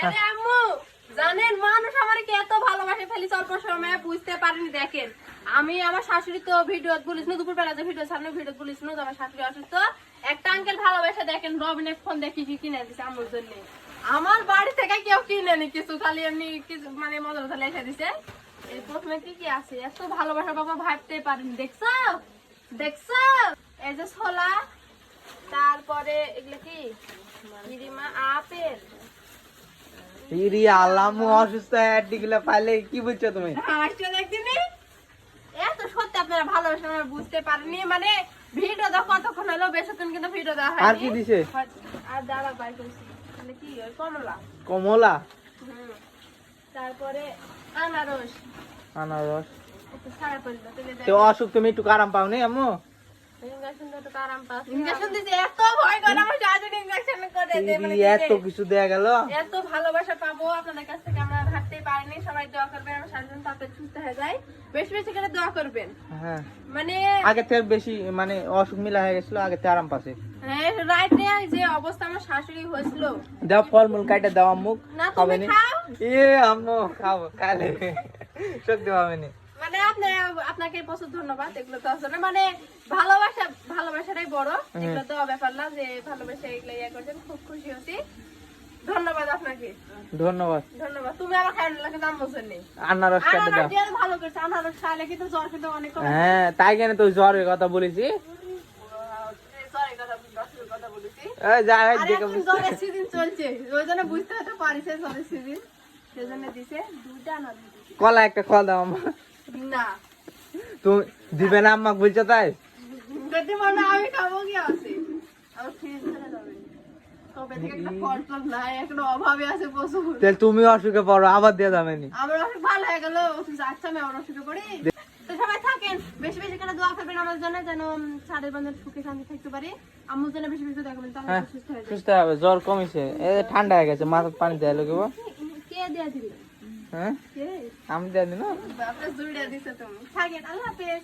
আরে আম্মু জানেন মানুষ আমার কি এত ভালোবাসে ফেলি অল্প সময়ে বুঝতে পারিনি। দেখেন আমি আমার শাশুড়ি তো ভিডিও বলিস না, দুপুরবেলা যে ভিডিও সামনে ভিডিও বলিস না, আমার শাশুড়ি অসুস্থ, একটা আঙ্কেল ভালোবাসে দেখেন রবিনের ফোন দেখি কি কিনে দিছে আম্মুর জন্য। আমার বাড়ি থেকে কেউ কিনে নি কিছু, খালি এমনি কিছু মানে মজা মজা লেখা দিছে। এই প্রথমে কি কি আছে এত ভালোবাসা বাবা ভাবতে পারিনি। দেখছো দেখছো এই যে ছোলা, তারপরে এগুলো কি গিরিমা আপেল। ইরি আল্লামু অসুস্থ এডিগুলা পাইলে কি বুঝছো তুমি? হাসছো দেখছিনি? এত সত্যি আপনারা ভালোবাসেন আমি বুঝতে পারিনি। মানে ভিডিও দাও কতক্ষণ হলো, বেশিক্ষণ কিন্তু ভিডিও দেওয়া হয়নি। আর কি দিছে? আর দাঁড়া বাই করছি মানে কি ওই কমলা। কমলা, তারপরে আনারস। আনারস। একটু ছাড়া পড়লো তো অসুখ তুমি একটু আরাম পাওনি আম্মু? ইনজেকশন তো একটু আরাম পাচ্ছি। ইনজেকশন দিতে এত ভয় করে আমার শাশুড়ি ইনজেকশন করে দেয়। মানে এত কিছু দেয়া গেল, এত ভালোবাসা পাবো আপনাদের কাছ থেকে আমরা ভাবতেই পারিনি। সবাই দোয়া করবেন আমার শাশুড়ি তাড়াতাড়ি সুস্থ হয়ে যায়, বেশি বেশি করে দোয়া করবেন। হ্যাঁ মানে আগে থেকে বেশি মানে অসুখ মিলা হয়ে গেছিল, আগে থেকে আরাম পাচ্ছে। হ্যাঁ রাইট যে অবস্থা আমার শাশুড়ি হয়েছিল। দাও ফলমূল কাটে দাও আম্মু, না খাবে তুমি নি? খাও। আম্মু খাবো, খালে শক্তি পাবে নি। মানে আপনাকে প্রচুর ধন্যবাদ। এগুলো তো আসলে মানে ভালোবাসাটাই বড়, এগুলো তো ব্যাপার না যে ভালোবাসা এগুলো ইয়ে করছেন, খুব খুশি হচ্ছি। ধন্যবাদ আপনাকে, ধন্যবাদ। ধন্যবাদ। তুমি আমার খাওয়ানোর লাগে দাম বলছেন নি। আনারস কাটে দাও। আনারস ভালো করছে, আনারস খাইলে কিন্তু জ্বর কিন্তু অনেক কমে। হ্যাঁ তাই কেন তো জ্বরের কথা বলেছি। জ্বরের কথা বলেছি। যাই হোক আর দেখে এখন বুঝতে জ্বরের সিজন চলছে, ওই জন্য বুঝতে হতে পারিছে জ্বরের সিজন, সেজন্য দিছে দুইটা আনারস দিছে। কলা একটা কল দাও আম্মা। না তুমি দিবে না আম্মা বলছো তাই? যদি মনে হয় আমি খাবো কি আছে, আমার ফ্রিজ ফেলে যাবে। তবে থেকে একটা ফল টল নাই, এখন অভাবে আছে প্রচুর। তাহলে তুমি অসুখে পড়ো, আবার দিয়ে যাবে নি। আমার অসুখ ভালো হয়ে গেল, ওষুধ যাচ্ছে আমি আমার অসুখে পড়ি। তো সবাই থাকেন, বেশি বেশি করে দোয়া করবেন আমার জন্য, যেন ছাদের বান্ধব সুখে শান্তি থাকতে পারি। আম্মুর জন্য বেশি বেশি দোয়া করবেন, তাহলে হ্যাঁ সুস্থ হয়ে যায়। সুস্থ হবে, জ্বর কমিছে, ঠান্ডা হয়ে গেছে, মাথা পানি দেয় লোক। কে দেয়া দিল? হ্যাঁ কে? আমি দেয় দিন। বাপরে জুড়ে দিছে তুমি। থাকেন, আল্লাহ হাফেজ।